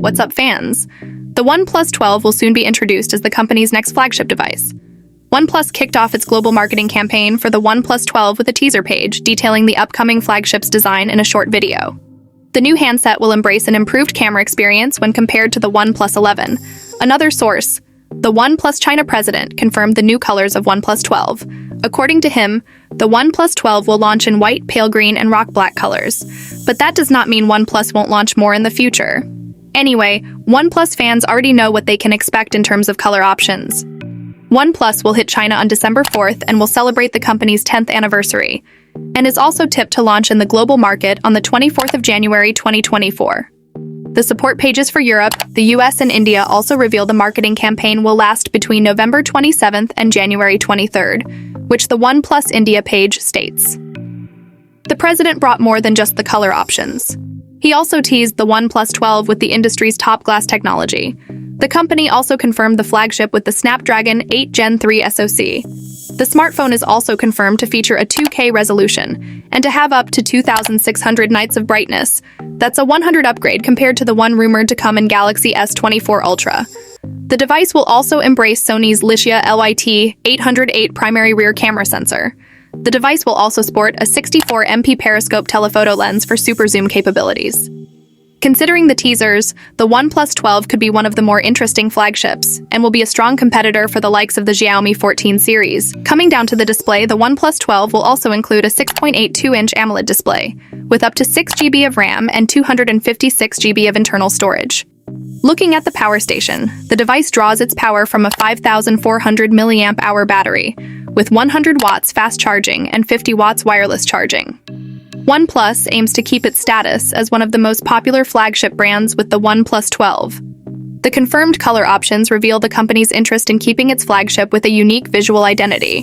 what's up, fans? The OnePlus 12 will soon be introduced as the company's next flagship device. OnePlus kicked off its global marketing campaign for the OnePlus 12 with a teaser page detailing the upcoming flagship's design in a short video. The new handset will embrace an improved camera experience when compared to the OnePlus 11. Another source, the OnePlus China president, confirmed the new colors of OnePlus 12. According to him, the OnePlus 12 will launch in white, pale green, and rock black colors. But that does not mean OnePlus won't launch more in the future. Anyway, OnePlus fans already know what they can expect in terms of color options. OnePlus will hit China on December 4th and will celebrate the company's 10th anniversary, and is also tipped to launch in the global market on the 24th of January 2024. The support pages for Europe, the US, and India also reveal the marketing campaign will last between November 27th and January 23rd, which the OnePlus India page states. The president brought more than just the color options. He also teased the OnePlus 12 with the industry's top glass technology. The company also confirmed the flagship with the Snapdragon 8 Gen 3 SoC. The smartphone is also confirmed to feature a 2K resolution and to have up to 2,600 nits of brightness. That's a 100 upgrade compared to the one rumored to come in Galaxy S24 Ultra. The device will also embrace Sony's Leica LYT 808 primary rear camera sensor. The device will also sport a 64MP periscope telephoto lens for super zoom capabilities. Considering the teasers, the OnePlus 12 could be one of the more interesting flagships, and will be a strong competitor for the likes of the Xiaomi 14 series. Coming down to the display, the OnePlus 12 will also include a 6.82-inch AMOLED display, with up to 6 GB of RAM and 256 GB of internal storage. Looking at the power station, the device draws its power from a 5,400 mAh battery, with 100 watts fast charging and 50 watts wireless charging. OnePlus aims to keep its status as one of the most popular flagship brands with the OnePlus 12. The confirmed color options reveal the company's interest in keeping its flagship with a unique visual identity.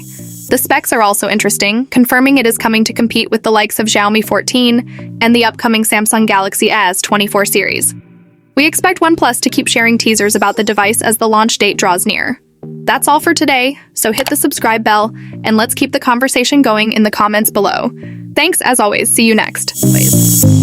The specs are also interesting, confirming it is coming to compete with the likes of Xiaomi 14 and the upcoming Samsung Galaxy S24 series. We expect OnePlus to keep sharing teasers about the device as the launch date draws near. That's all for today, so hit the subscribe bell, and let's keep the conversation going in the comments below. Thanks as always, see you next. Please.